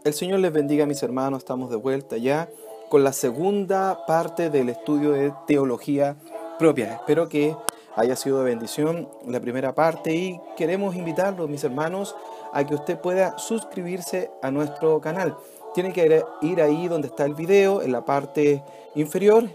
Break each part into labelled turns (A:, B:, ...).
A: El Señor les bendiga, mis hermanos. Estamos de vuelta ya con la segunda parte del estudio de teología propia. Espero que haya sido de bendición la primera parte y queremos invitarlos, mis hermanos, a que usted pueda suscribirse a nuestro canal. Tiene que ir ahí donde está el video, en la parte inferior,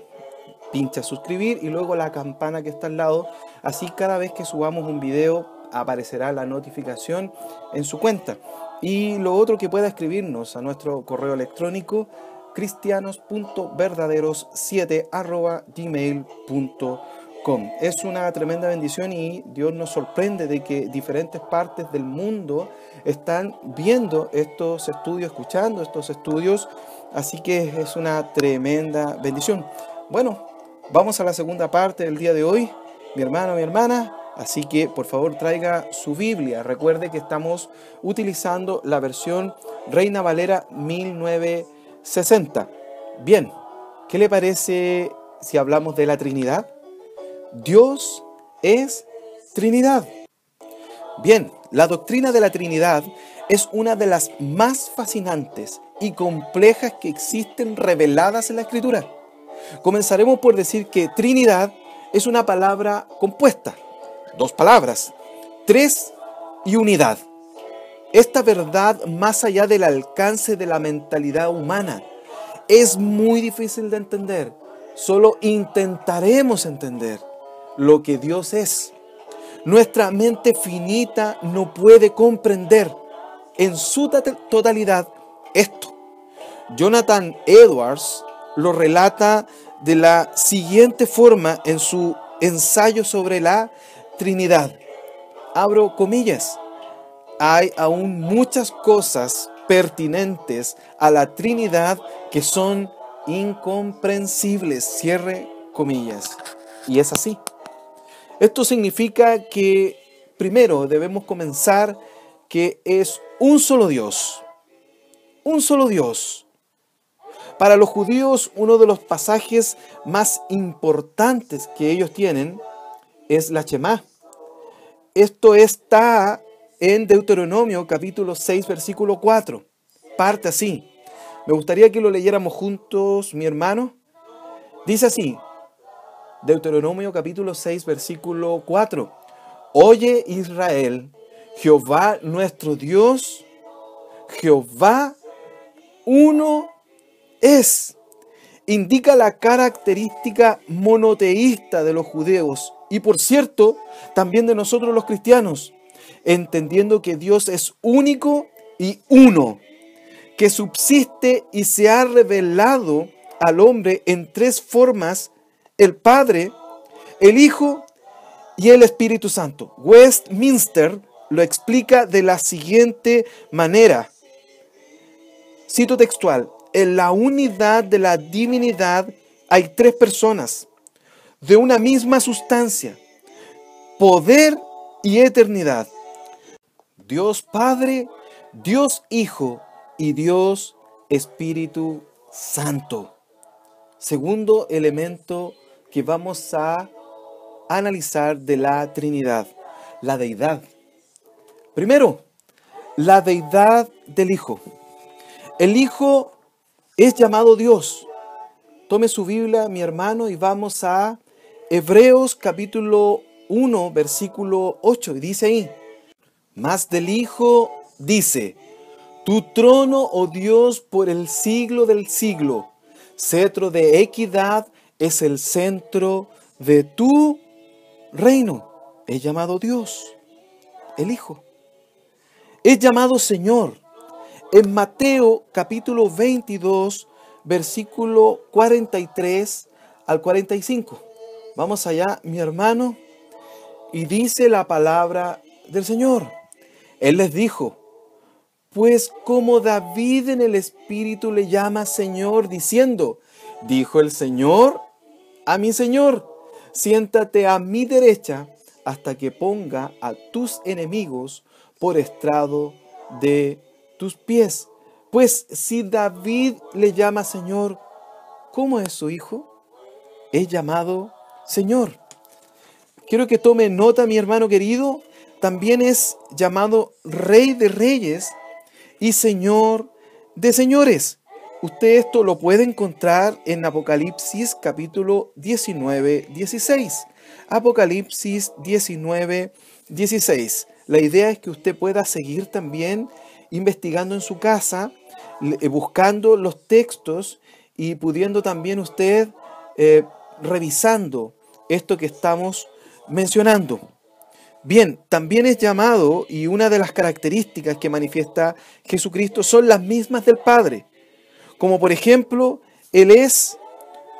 A: pincha suscribir y luego la campana que está al lado. Así cada vez que subamos un video aparecerá la notificación en su cuenta. Y lo otro, que pueda escribirnos a nuestro correo electrónico cristianos.verdaderos7@gmail.com. Es una tremenda bendición y Dios nos sorprende de que diferentes partes del mundo están viendo estos estudios, escuchando estos estudios, así que es una tremenda bendición. Bueno, vamos a la segunda parte del día de hoy, mi hermano, mi hermana. Así que por favor traiga su Biblia. Recuerde que estamos utilizando la versión Reina Valera 1960. Bien, ¿qué le parece si hablamos de la Trinidad? Dios es Trinidad. Bien, la doctrina de la Trinidad es una de las más fascinantes y complejas que existen reveladas en la Escritura. Comenzaremos por decir que Trinidad es una palabra compuesta. Dos palabras, tres y unidad. Esta verdad, más allá del alcance de la mentalidad humana, es muy difícil de entender. Solo intentaremos entender lo que Dios es. Nuestra mente finita no puede comprender en su totalidad esto. Jonathan Edwards lo relata de la siguiente forma en su ensayo sobre la Trinidad. Abro comillas. Hay aún muchas cosas pertinentes a la Trinidad que son incomprensibles. Cierre comillas. Y es así. Esto significa que primero debemos comenzar que es un solo Dios. Un solo Dios. Para los judíos, uno de los pasajes más importantes que ellos tienen es la Shemá. Esto está en Deuteronomio capítulo 6 versículo 4. Parte así. Me gustaría que lo leyéramos juntos, mi hermano. Dice así, Deuteronomio capítulo 6 versículo 4. Oye Israel, Jehová nuestro Dios, Jehová uno es. Indica la característica monoteísta de los judíos y, por cierto, también de nosotros los cristianos, entendiendo que Dios es único y uno, que subsiste y se ha revelado al hombre en tres formas: el Padre, el Hijo y el Espíritu Santo. Westminster lo explica de la siguiente manera. Cito textual. En la unidad de la divinidad hay tres personas de una misma sustancia, poder y eternidad. Dios Padre, Dios Hijo y Dios Espíritu Santo. Segundo elemento que vamos a analizar de la Trinidad, la deidad. Primero, la deidad del Hijo. El Hijo es llamado Dios. Tome su Biblia, mi hermano, y vamos a Hebreos capítulo 1, versículo 8. Y dice ahí, mas del Hijo dice, tu trono, oh Dios, por el siglo del siglo, cetro de equidad es el centro de tu reino. Es llamado Dios, el Hijo. Es llamado Señor. En Mateo capítulo 22, versículo 43 al 45. Vamos allá, mi hermano, y dice la palabra del Señor. Él les dijo, pues como David en el Espíritu le llama Señor, diciendo, dijo el Señor a mi Señor, siéntate a mi derecha hasta que ponga a tus enemigos por estrado de tus pies. Pues si David le llama Señor, ¿cómo es su hijo? Es llamado Señor. Quiero que tome nota, mi hermano querido, también es llamado Rey de Reyes y Señor de señores. Usted esto lo puede encontrar en Apocalipsis capítulo 19, 16. Apocalipsis 19, 16. La idea es que usted pueda seguir también investigando en su casa, buscando los textos y pudiendo también usted revisando esto que estamos mencionando. Bien, también es llamado, y una de las características que manifiesta Jesucristo son las mismas del Padre. Como por ejemplo, Él es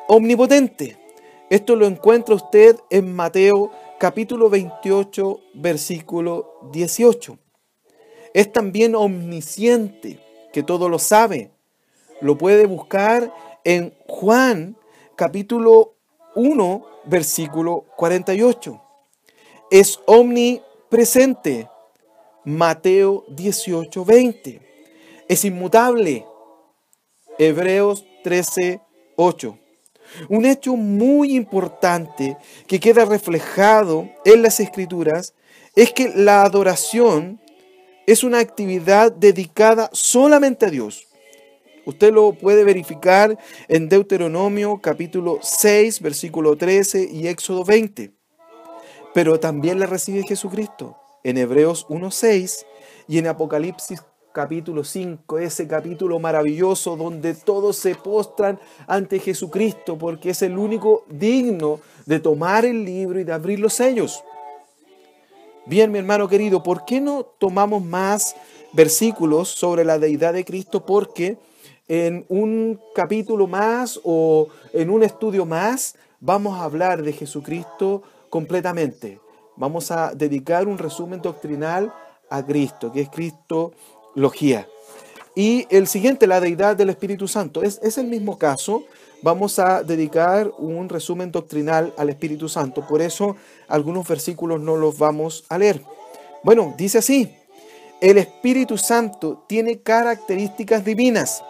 A: omnipotente. Esto lo encuentra usted en Mateo capítulo 28, versículo 18. Es también omnisciente, que todo lo sabe. Lo puede buscar en Juan capítulo 1, versículo 48. Es omnipresente. Mateo 18, 20. Es inmutable. Hebreos 13, 8. Un hecho muy importante que queda reflejado en las Escrituras es que la adoración es una actividad dedicada solamente a Dios. Usted lo puede verificar en Deuteronomio capítulo 6, versículo 13 y Éxodo 20. Pero también la recibe Jesucristo en Hebreos 1:6 y en Apocalipsis capítulo 5, ese capítulo maravilloso donde todos se postran ante Jesucristo porque es el único digno de tomar el libro y de abrir los sellos. Bien, mi hermano querido, ¿por qué no tomamos más versículos sobre la deidad de Cristo? Porque en un capítulo más o en un estudio más vamos a hablar de Jesucristo completamente. Vamos a dedicar un resumen doctrinal a Cristo, que es Cristología. Y el siguiente, la deidad del Espíritu Santo. Es el mismo caso. Vamos a dedicar un resumen doctrinal al Espíritu Santo. Por eso algunos versículos no los vamos a leer. Bueno, dice así: el Espíritu Santo tiene características divinas,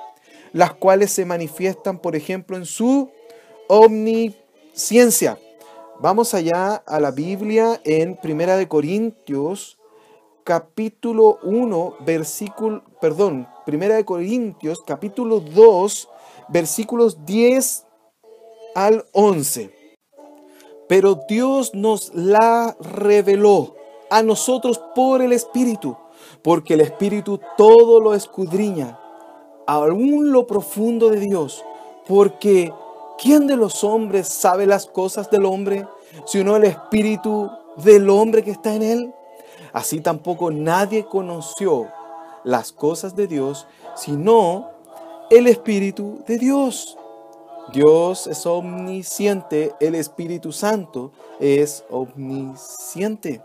A: las cuales se manifiestan, por ejemplo, en su omnisciencia. Vamos allá a la Biblia en 1 Corintios, capítulo 1, Primera de Corintios, capítulo 2, versículos 10 al 11. Pero Dios nos la reveló a nosotros por el Espíritu, porque el Espíritu todo lo escudriña, aún lo profundo de Dios, porque ¿quién de los hombres sabe las cosas del hombre, sino el Espíritu del hombre que está en él? Así tampoco nadie conoció las cosas de Dios, sino el Espíritu de Dios. Dios es omnisciente, el Espíritu Santo es omnisciente.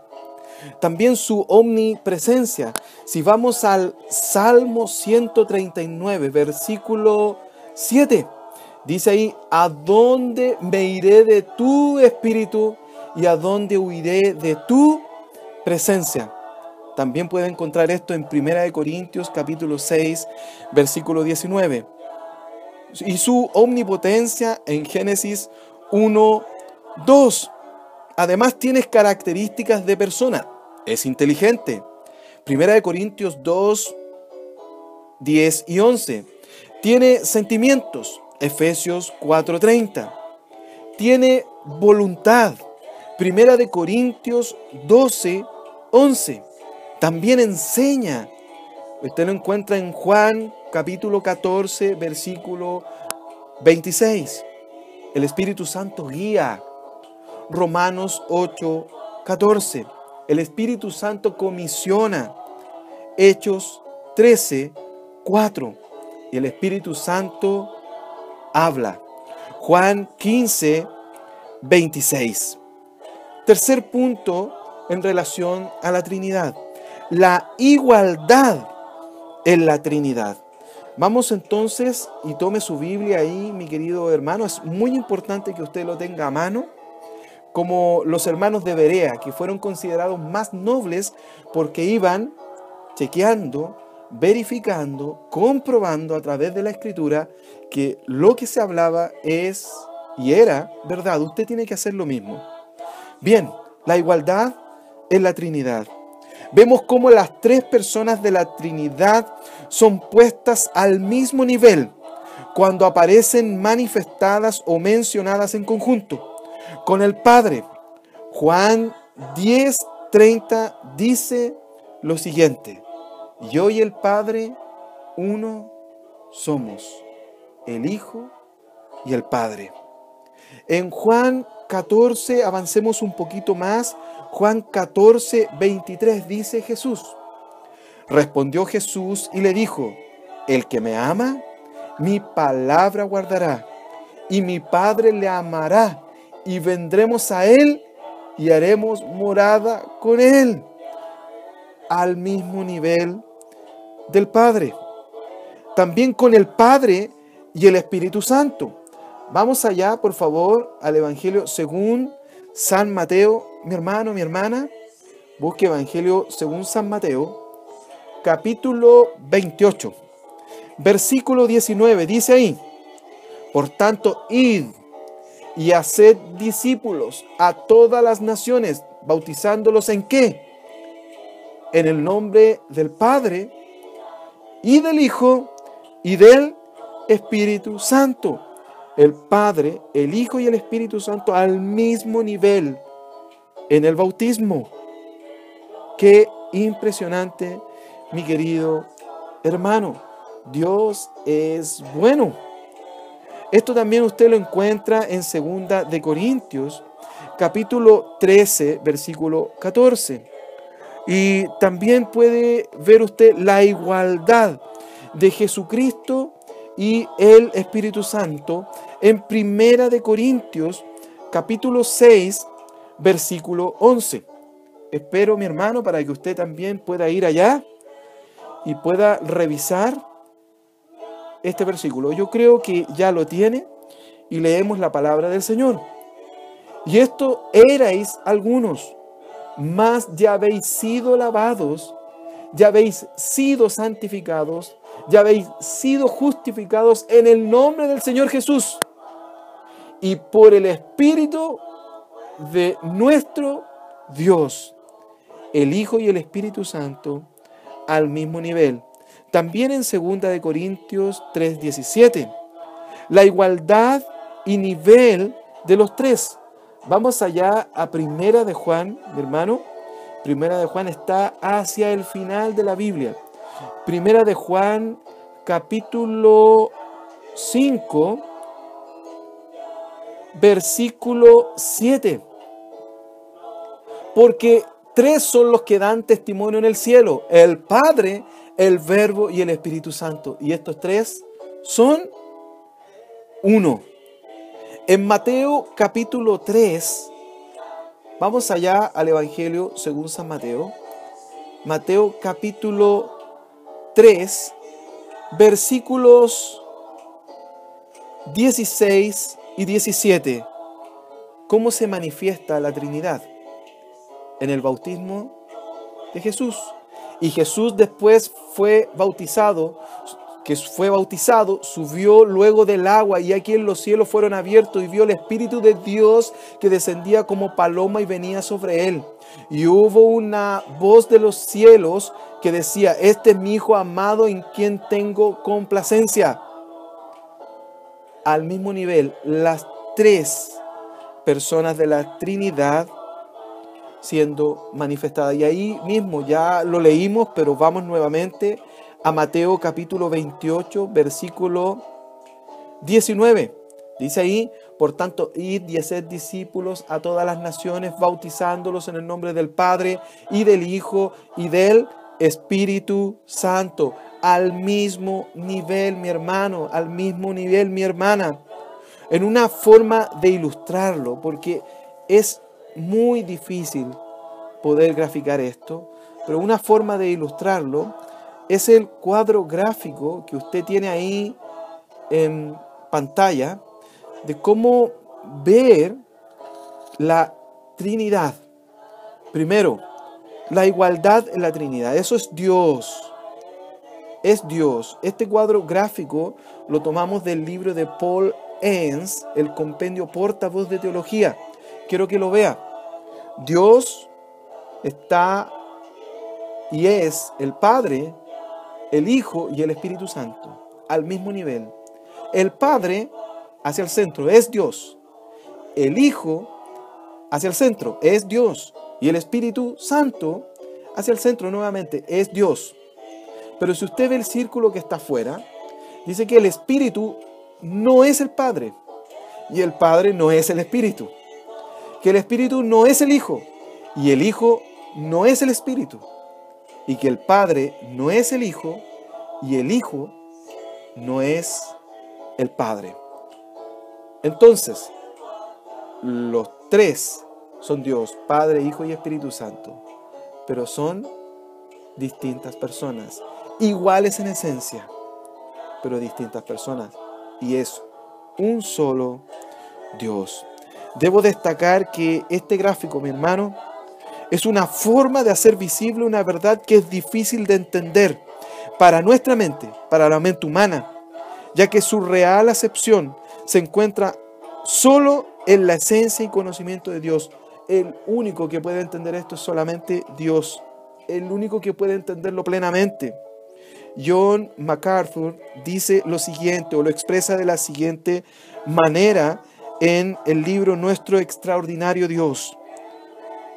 A: También su omnipresencia. Si vamos al Salmo 139, versículo 7, dice ahí: ¿a dónde me iré de tu espíritu y a dónde huiré de tu presencia? También puede encontrar esto en 1 Corintios capítulo 6, versículo 19. Y su omnipotencia en Génesis 1, 2. Además tiene características de persona. Es inteligente. 1 Corintios 2, 10 y 11. Tiene sentimientos. Efesios 4:30. Tiene voluntad. 1 Corintios 12, 11. También enseña. Usted lo encuentra en Juan capítulo 14, versículo 26. El Espíritu Santo guía. Romanos 8, 14. El Espíritu Santo comisiona. Hechos 13, 4. Y el Espíritu Santo habla. Juan 15, 26. Tercer punto en relación a la Trinidad: la igualdad en la Trinidad. Vamos entonces y tome su Biblia ahí, mi querido hermano. Es muy importante que usted lo tenga a mano, como los hermanos de Berea, que fueron considerados más nobles porque iban chequeando, verificando, comprobando a través de la Escritura que lo que se hablaba es y era verdad. Usted tiene que hacer lo mismo. Bien, la igualdad en la Trinidad. Vemos cómo las tres personas de la Trinidad son puestas al mismo nivel cuando aparecen manifestadas o mencionadas en conjunto con el Padre. Juan 10:30 dice lo siguiente: yo y el Padre uno somos, el Hijo y el Padre. En Juan 14, avancemos un poquito más, Juan 14:23 dice Jesús: respondió Jesús y le dijo, el que me ama, mi palabra guardará, y mi Padre le amará, y vendremos a él y haremos morada con él. Al mismo nivel del Padre. También con el Padre y el Espíritu Santo. Vamos allá, por favor, al Evangelio según San Mateo. Mi hermano, mi hermana, busque Evangelio según San Mateo, capítulo 28, versículo 19. Dice ahí: por tanto, id y haced discípulos a todas las naciones, bautizándolos ¿en qué? En el nombre del Padre, y del Hijo, y del Espíritu Santo. El Padre, el Hijo y el Espíritu Santo al mismo nivel en el bautismo. Qué impresionante, mi querido hermano. Dios es bueno. Esto también usted lo encuentra en 2 de Corintios, capítulo 13, versículo 14. Y también puede ver usted la igualdad de Jesucristo y el Espíritu Santo en 1 de Corintios, capítulo 6, versículo 11. Espero, mi hermano, para que usted también pueda ir allá y pueda revisar este versículo. Yo creo que ya lo tiene y leemos la palabra del Señor. Y esto erais algunos, mas ya habéis sido lavados, ya habéis sido santificados, ya habéis sido justificados en el nombre del Señor Jesús y por el Espíritu de nuestro Dios. El Hijo y el Espíritu Santo al mismo nivel. También en 2 de Corintios 3:17. La igualdad y nivel de los tres. Vamos allá a 1 de Juan, mi hermano. 1 de Juan está hacia el final de la Biblia. 1 de Juan, capítulo 5, versículo 7. Porque tres son los que dan testimonio en el cielo: el Padre, el Verbo y el Espíritu Santo. Y estos tres son uno. En Mateo capítulo 3, vamos allá al Evangelio según San Mateo. Mateo capítulo 3, versículos 16 y 17. ¿Cómo se manifiesta la Trinidad? En el bautismo de Jesús. Y Jesús después fue bautizado, subió luego del agua, y aquí en los cielos fueron abiertos y vio el Espíritu de Dios que descendía como paloma y venía sobre él. Y hubo una voz de los cielos que decía: este es mi Hijo amado en quien tengo complacencia. Al mismo nivel, las tres personas de la Trinidad siendo manifestadas. Y ahí mismo ya lo leímos, pero vamos nuevamente a Mateo capítulo 28, versículo 19. Dice ahí: por tanto, id y haced discípulos a todas las naciones, bautizándolos en el nombre del Padre y del Hijo y del Espíritu Santo. Al mismo nivel, mi hermano, al mismo nivel, mi hermana. En una forma de ilustrarlo, porque es muy difícil poder graficar esto, pero una forma de ilustrarlo es el cuadro gráfico que usted tiene ahí en pantalla, de cómo ver la Trinidad. Primero, la igualdad en la Trinidad. Eso es Dios. Es Dios. Este cuadro gráfico lo tomamos del libro de Paul Enns, el compendio Portavoz de Teología. Quiero que lo vea. Dios está y es el Padre, el Hijo y el Espíritu Santo, al mismo nivel. El Padre hacia el centro es Dios, el Hijo hacia el centro es Dios y el Espíritu Santo hacia el centro nuevamente es Dios. Pero si usted ve el círculo que está afuera, dice que el Espíritu no es el Padre y el Padre no es el Espíritu, que el Espíritu no es el Hijo y el Hijo no es el Espíritu, y que el Padre no es el Hijo y el Hijo no es el Padre. Entonces, los tres son Dios, Padre, Hijo y Espíritu Santo, pero son distintas personas, iguales en esencia, pero distintas personas, y es un solo Dios. Debo destacar que este gráfico, mi hermano, es una forma de hacer visible una verdad que es difícil de entender para nuestra mente, para la mente humana, ya que su real acepción se encuentra solo en la esencia y conocimiento de Dios. El único que puede entender esto es solamente Dios, el único que puede entenderlo plenamente. John MacArthur dice lo siguiente, o lo expresa de la siguiente manera en el libro Nuestro Extraordinario Dios.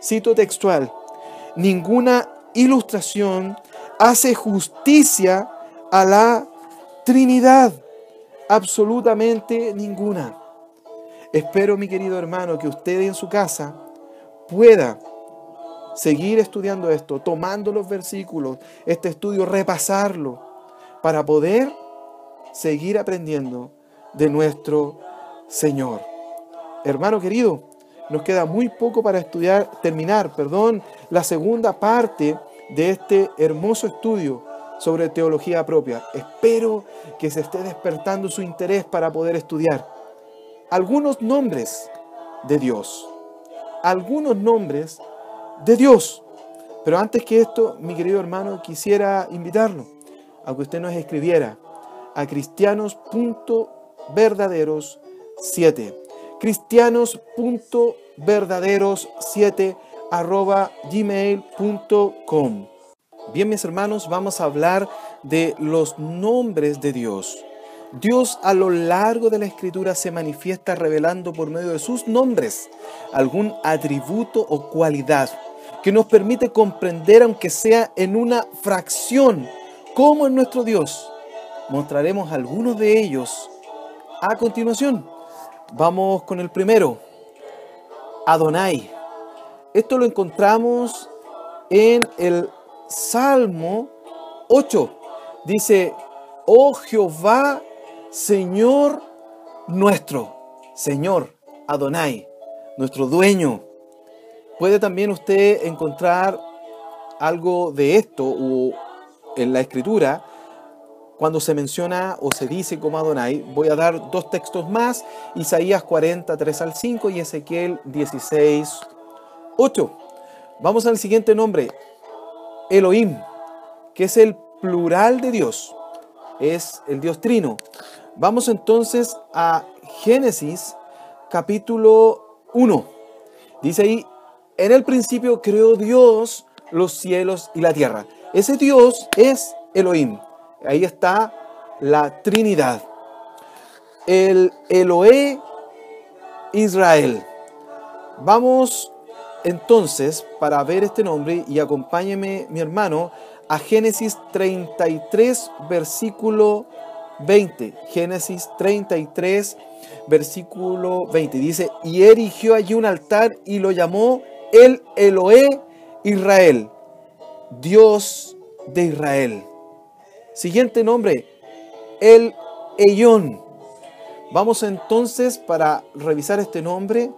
A: Cito textual: ninguna ilustración hace justicia a la Trinidad, absolutamente ninguna. Espero, mi querido hermano, que usted en su casa pueda seguir estudiando esto, tomando los versículos, este estudio, repasarlo, para poder seguir aprendiendo de nuestro Señor. Hermano querido, nos queda muy poco para terminar la segunda parte de este hermoso estudio sobre teología propia. Espero que se esté despertando su interés para poder estudiar algunos nombres de Dios. Algunos nombres de Dios. Pero antes que esto, mi querido hermano, quisiera invitarlo a que usted nos escribiera a cristianos.verdaderos7. cristianos.verdaderos7@gmail.com. Bien, mis hermanos, vamos a hablar de los nombres de Dios. Dios a lo largo de la Escritura se manifiesta revelando por medio de sus nombres algún atributo o cualidad que nos permite comprender, aunque sea en una fracción, cómo es nuestro Dios. Mostraremos algunos de ellos a continuación. Vamos con el primero, Adonai. Esto lo encontramos en el Salmo 8. Dice: oh Jehová, Señor nuestro. Señor, Adonai, nuestro dueño. Puede también usted encontrar algo de esto en la Escritura cuando se menciona o se dice como Adonai. Voy a dar dos textos más: Isaías 40:3-5 y Ezequiel 16:8. Vamos al siguiente nombre, Elohim, que es el plural de Dios, es el Dios trino. Vamos entonces a Génesis capítulo 1. Dice ahí: en el principio creó Dios los cielos y la tierra. Ese Dios es Elohim. Ahí está la Trinidad. El Eloé Israel. Vamos entonces, para ver este nombre, y acompáñeme, mi hermano, a Génesis 33, versículo 20. Génesis 33, versículo 20. Dice: y erigió allí un altar y lo llamó el Eloé Israel, Dios de Israel. Siguiente nombre, el Eyón. Vamos entonces, para revisar este nombre,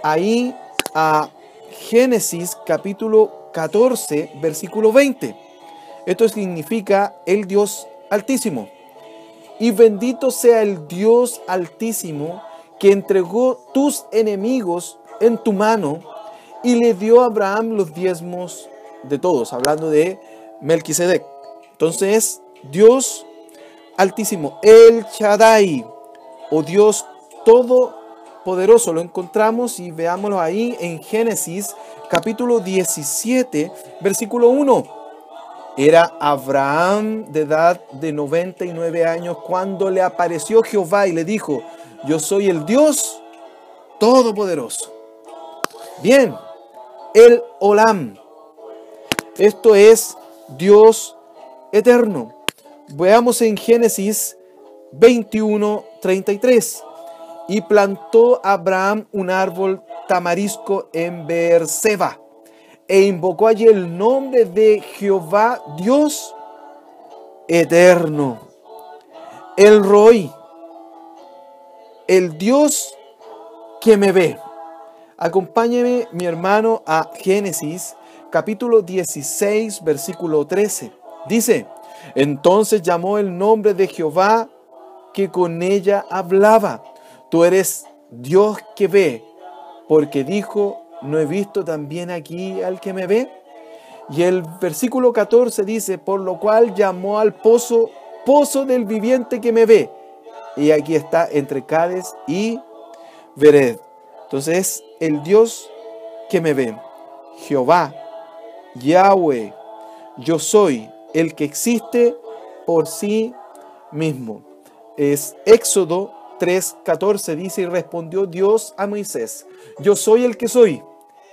A: ahí a Génesis capítulo 14, versículo 20. Esto significa el Dios Altísimo. Y bendito sea el Dios Altísimo, que entregó tus enemigos en tu mano y le dio a Abraham los diezmos de todos, hablando de Melquisedec. Entonces, Dios Altísimo, El Shaddai, o Dios Todopoderoso, lo encontramos y veámoslo ahí en Génesis capítulo 17, versículo 1. Era Abraham de edad de 99 años cuando le apareció Jehová y le dijo: yo soy el Dios Todopoderoso. Bien, el Olam. Esto es Dios eterno. Veamos en Génesis 21:33. Y plantó Abraham un árbol tamarisco en Beerseba, e invocó allí el nombre de Jehová Dios eterno. El Roi, el Dios que me ve. Acompáñeme, mi hermano, a Génesis capítulo 16, versículo 13. Dice: entonces llamó el nombre de Jehová que con ella hablaba: tú eres Dios que ve, porque dijo: ¿no he visto también aquí al que me ve? Y el versículo 14 dice: por lo cual llamó al pozo, pozo del viviente que me ve. Y aquí está entre Cades y Bered. Entonces, el Dios que me ve, Jehová, Yahweh, yo soy el que existe por sí mismo. Es Éxodo 3:14, dice: y respondió Dios a Moisés: yo soy el que soy.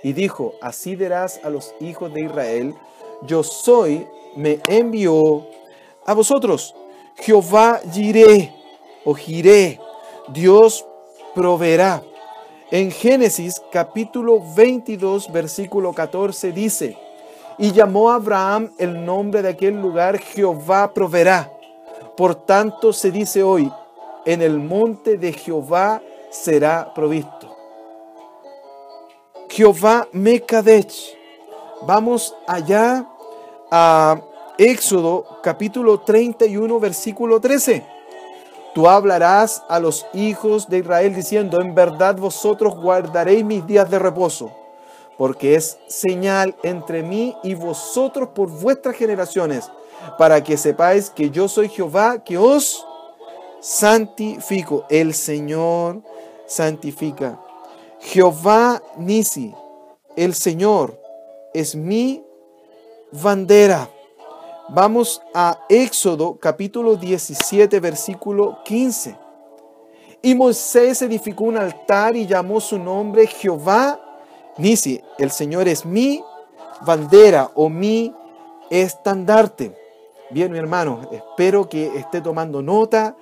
A: Y dijo: así dirás a los hijos de Israel: yo soy, me envió a vosotros. Jehová Jireh, o Jireh, Dios proveerá. En Génesis capítulo 22, versículo 14 dice: y llamó a Abraham el nombre de aquel lugar Jehová proveerá. Por tanto se dice hoy: en el monte de Jehová será provisto. Jehová Mekadech. Vamos allá a Éxodo capítulo 31, versículo 13. Tú hablarás a los hijos de Israel diciendo: en verdad vosotros guardaréis mis días de reposo, porque es señal entre mí y vosotros por vuestras generaciones, para que sepáis que yo soy Jehová, que os santifico. El Señor santifica. Jehová Nisi, el Señor es mi bandera. Vamos a Éxodo capítulo 17, versículo 15. Y Moisés edificó un altar y llamó su nombre Jehová Nisi, el Señor es mi bandera o mi estandarte. Bien, mi hermano, espero que esté tomando nota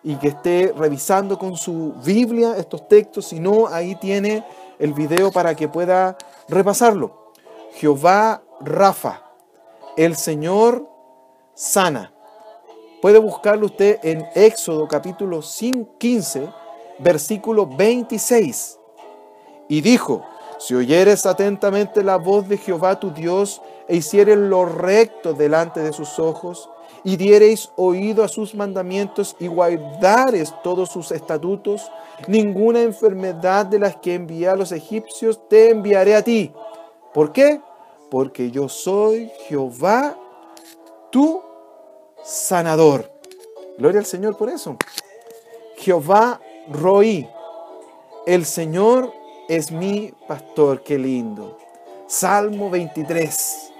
A: y que esté revisando con su Biblia estos textos. Si no, ahí tiene el video para que pueda repasarlo. Jehová Rafa, el Señor sana. Puede buscarlo usted en Éxodo capítulo 15, versículo 26. Y dijo: si oyeres atentamente la voz de Jehová tu Dios, e hicieres lo recto delante de sus ojos, y diereis oído a sus mandamientos, y guardares todos sus estatutos, ninguna enfermedad de las que envié a los egipcios te enviaré a ti. ¿Por qué? Porque yo soy Jehová, tu sanador. Gloria al Señor por eso. Jehová Roí, el Señor es mi pastor. Qué lindo. Salmo 23.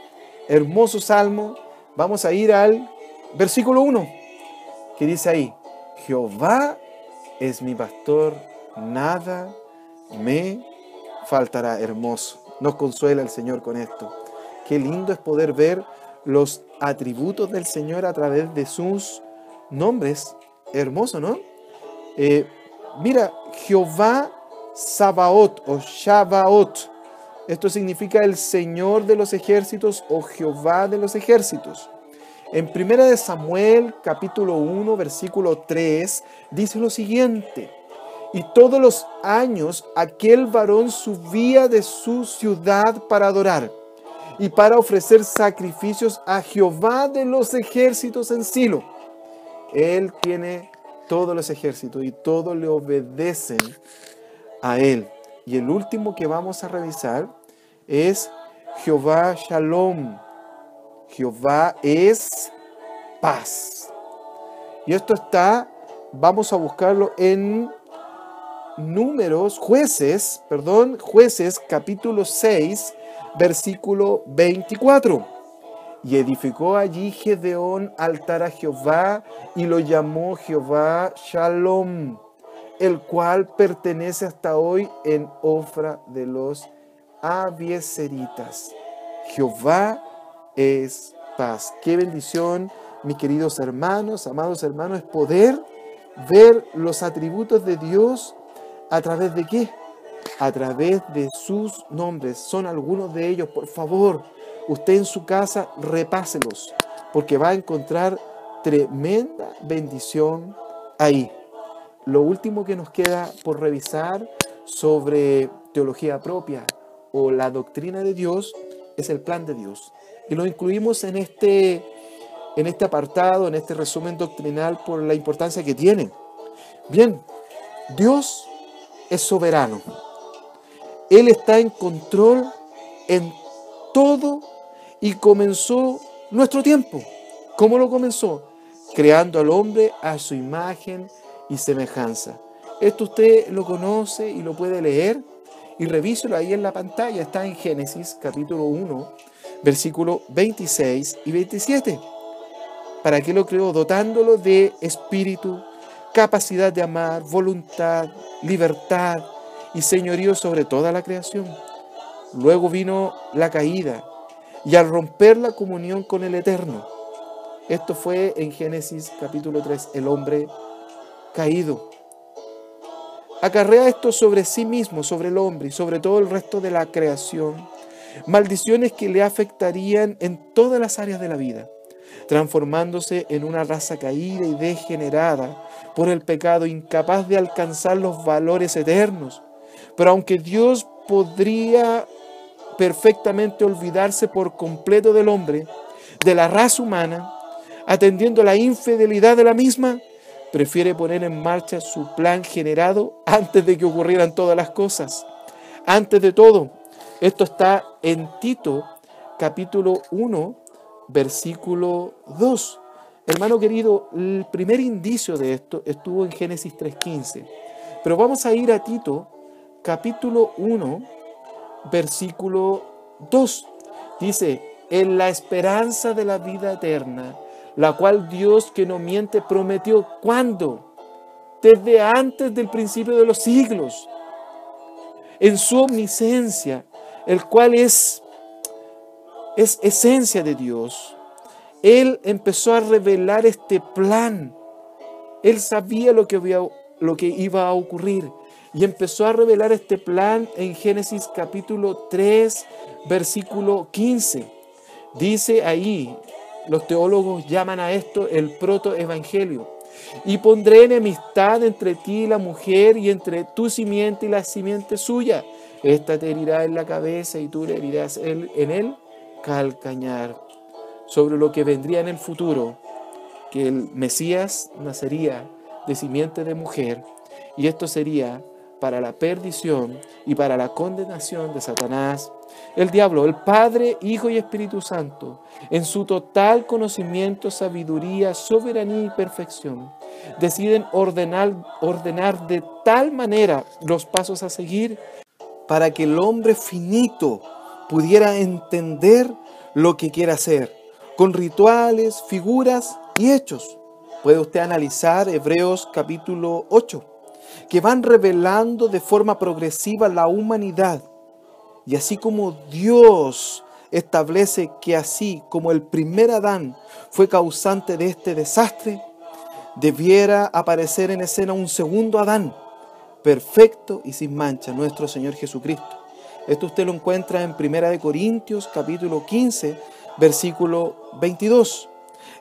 A: Hermoso salmo. Vamos a ir al versículo 1, que dice ahí: Jehová es mi pastor, nada me faltará. Hermoso. Nos consuela el Señor con esto. Qué lindo es poder ver los atributos del Señor a través de sus nombres. Hermoso, ¿no? Mira, Jehová Sabaoth o Shabaoth. Esto significa el Señor de los ejércitos o Jehová de los ejércitos. En 1 Samuel capítulo 1 versículo 3 dice lo siguiente: y todos los años aquel varón subía de su ciudad para adorar y para ofrecer sacrificios a Jehová de los ejércitos en Silo. Él tiene todos los ejércitos y todos le obedecen a Él. Y el último que vamos a revisar es Jehová Shalom. Jehová es paz. Y esto está, vamos a buscarlo en Jueces capítulo 6, versículo 24. Y edificó allí Gedeón altar a Jehová y lo llamó Jehová Shalom, el cual pertenece hasta hoy en Ofra de los Abiezeritas. Jehová es paz. Qué bendición, mis queridos hermanos, amados hermanos, es poder ver los atributos de Dios a través de qué? A través de sus nombres. Son algunos de ellos. Por favor, usted en su casa repáselos, porque va a encontrar tremenda bendición ahí. Lo último que nos queda por revisar sobre teología propia o la doctrina de Dios es el plan de Dios. Y lo incluimos en este apartado, en este resumen doctrinal, por la importancia que tiene. Bien, Dios es soberano. Él está en control en todo y comenzó nuestro tiempo. ¿Cómo lo comenzó? Creando al hombre a su imagen y semejanza. Esto usted lo conoce y lo puede leer y revíselo ahí en la pantalla. Está en Génesis capítulo 1, versículos 26 y 27. ¿Para qué lo creó? Dotándolo de espíritu, capacidad de amar, voluntad, libertad y señorío sobre toda la creación. Luego vino la caída y al romper la comunión con el Eterno. Esto fue en Génesis capítulo 3, el hombre caído. Acarrea esto sobre sí mismo, sobre el hombre y sobre todo el resto de la creación, maldiciones que le afectarían en todas las áreas de la vida, transformándose en una raza caída y degenerada por el pecado, incapaz de alcanzar los valores eternos. Pero aunque Dios podría perfectamente olvidarse por completo del hombre, de la raza humana, atendiendo a la infidelidad de la misma, prefiere poner en marcha su plan generado antes de que ocurrieran todas las cosas. Antes de todo, esto está en Tito, capítulo 1, versículo 2. Hermano querido, el primer indicio de esto estuvo en Génesis 3:15. Pero vamos a ir a Tito, capítulo 1, versículo 2. Dice, en la esperanza de la vida eterna, la cual Dios que no miente prometió. ¿Cuándo? Desde antes del principio de los siglos. En su omnisciencia, el cual es esencia de Dios. Él empezó a revelar este plan. Él sabía lo que iba a ocurrir. Y empezó a revelar este plan en Génesis capítulo 3, versículo 15. Dice ahí, los teólogos llaman a esto el protoevangelio. Y pondré enemistad entre ti y la mujer, y entre tu simiente y la simiente suya. Esta te herirá en la cabeza y tú le herirás en el calcañar. Sobre lo que vendría en el futuro, que el Mesías nacería de simiente de mujer, y esto sería para la perdición y para la condenación de Satanás. El diablo, el Padre, Hijo y Espíritu Santo, en su total conocimiento, sabiduría, soberanía y perfección, deciden ordenar de tal manera los pasos a seguir para que el hombre finito pudiera entender lo que quiere hacer, con rituales, figuras y hechos. Puede usted analizar Hebreos capítulo 8, que van revelando de forma progresiva la humanidad. Y así como Dios establece que así como el primer Adán fue causante de este desastre, debiera aparecer en escena un segundo Adán, perfecto y sin mancha, nuestro Señor Jesucristo. Esto usted lo encuentra en 1 Corintios capítulo 15, versículo 22,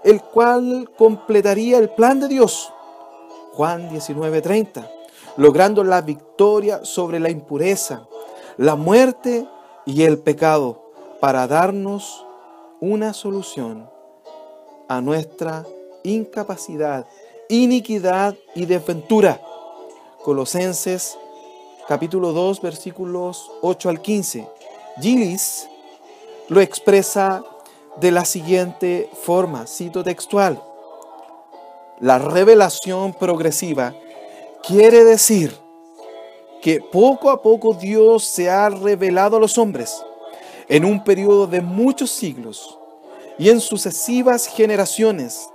A: el cual completaría el plan de Dios. Juan 19:30, logrando la victoria sobre la impureza, la muerte y el pecado, para darnos una solución a nuestra incapacidad, iniquidad y desventura. Colosenses capítulo 2, versículos 8 al 15. Gillis lo expresa de la siguiente forma, cito textual: la revelación progresiva quiere decir que poco a poco Dios se ha revelado a los hombres en un periodo de muchos siglos, y en sucesivas generaciones.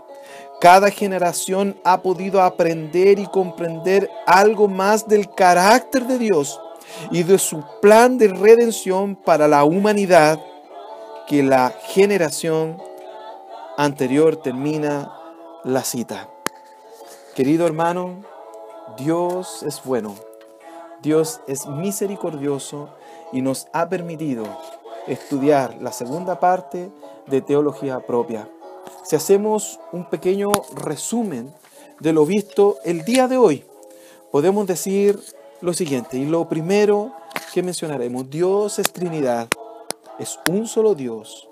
A: Cada generación ha podido aprender y comprender algo más del carácter de Dios y de su plan de redención para la humanidad que la generación anterior. Termina la cita. Querido hermano, Dios es bueno, Dios es misericordioso y nos ha permitido estudiar la segunda parte de Teología Propia. Si hacemos un pequeño resumen de lo visto el día de hoy, podemos decir lo siguiente, y lo primero que mencionaremos: Dios es Trinidad, es un solo Dios.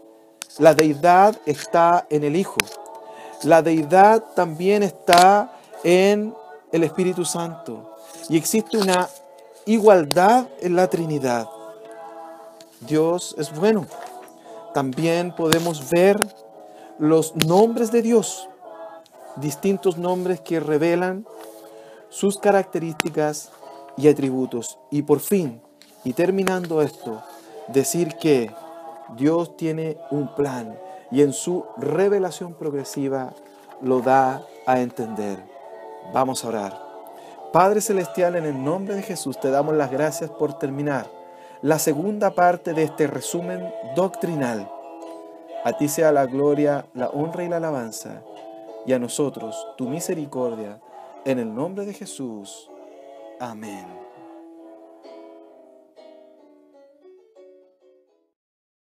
A: La deidad está en el Hijo. La deidad también está en el Espíritu Santo. Y existe una igualdad en la Trinidad. Dios es bueno. También podemos ver los nombres de Dios, distintos nombres que revelan sus características y atributos. Y por fin, y terminando esto, decir que Dios tiene un plan y en su revelación progresiva lo da a entender. Vamos a orar. Padre Celestial, en el nombre de Jesús te damos las gracias por terminar la segunda parte de este resumen doctrinal. A ti sea la gloria, la honra y la alabanza, y a nosotros tu misericordia, en el nombre de Jesús. Amén.